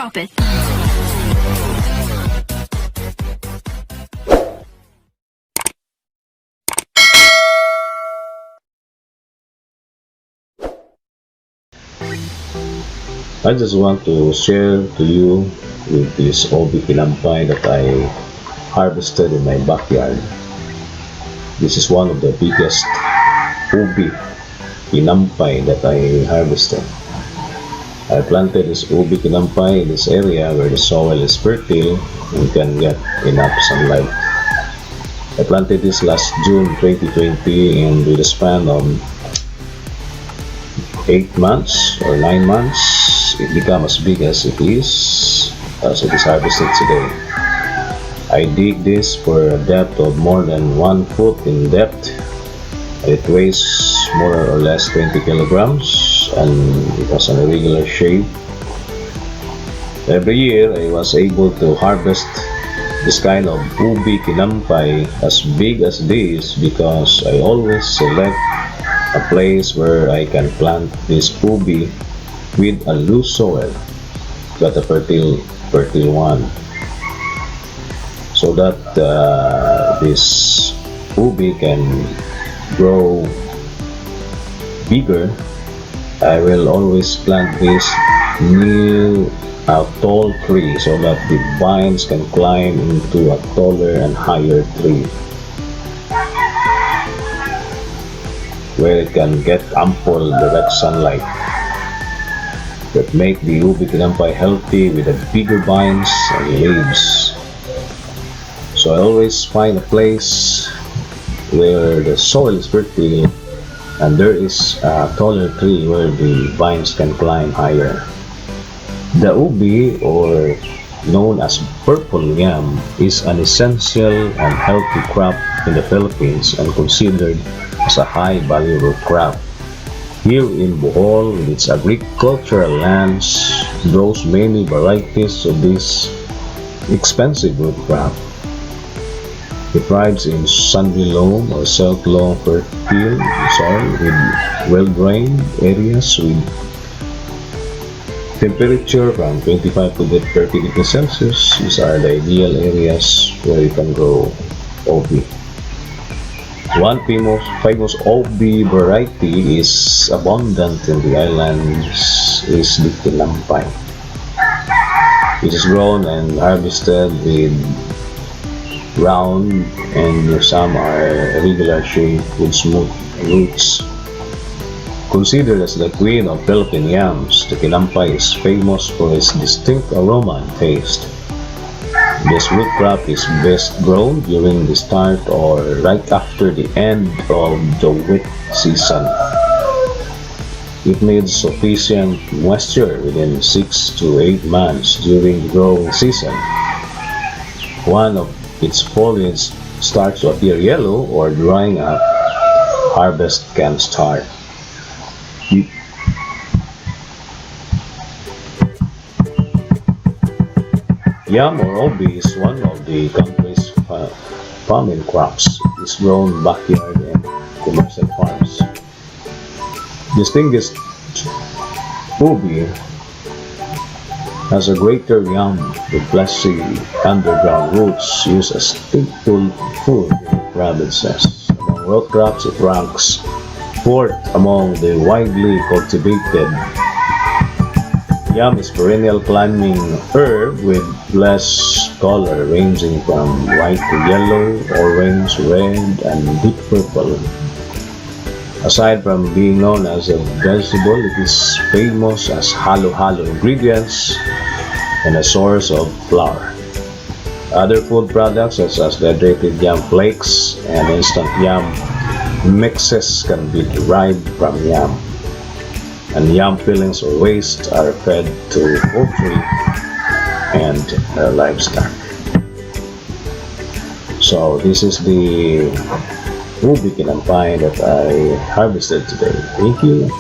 Drop it. I just want to share to you with this Ubi Kinampay that I harvested in my backyard. This is one of the biggest Ubi Kinampay that I harvested. I planted this Ubi Kinampay in this area where the soil is fertile and can get enough sunlight. I planted this last June 2020, and with a span of 8 months or 9 months, it became as big as it is harvested today. I dig this for a depth of more than 1 foot in depth. It weighs more or less 20 kilograms and it has an irregular shape. Every year I was able to harvest this kind of Ubi Kinampay as big as this because I always select a place where I can plant this ubi with a loose soil, but a fertile one, so that this ubi can grow bigger. I will always plant this near a tall tree so that the vines can climb into a taller and higher tree, where it can get ample direct sunlight that make the Ubi Kinampay healthy with the bigger vines and leaves. So I always find a place where the soil is fertile and there is a taller tree where the vines can climb higher. The ubi, or known as purple yam, is an essential and healthy crop in the Philippines and considered as a high valuable crop. Here in Bohol, with its agricultural lands, grows many varieties of this expensive root crop. It thrives in sandy loam or silt loam fertile soil with well-drained areas with temperature from 25 to 30 degrees Celsius. These are the ideal areas where you can grow ubi. One famous ubi variety is abundant in the islands is the Kinampay. It is grown and harvested with round and some are irregular shape with smooth roots. Considered as the queen of Philippine yams, the Kinampay is famous for its distinct aroma and taste. This root crop is best grown during the start or right after the end of the wet season. It needs sufficient moisture within 6 to 8 months during the growing season. One of its foliage starts to appear yellow or drying up, harvest can start. Yam or ubi is one of the country's common crops. It is grown backyard and commercial farms. Distinguished ubi has a greater yam with fleshy underground roots used as staple food in provinces. Among root crops, it ranks fourth among the widely cultivated. Yam is perennial climbing herb with flesh color ranging from white to yellow, orange, red, and deep purple. Aside from being known as a vegetable, it is famous as halo-halo ingredients and a source of flour. Other food products such as dehydrated yam flakes and instant yam mixes can be derived from yam. And yam fillings or waste are fed to poultry and livestock. So this is the Ubi Kinampay that I harvested today. Thank you.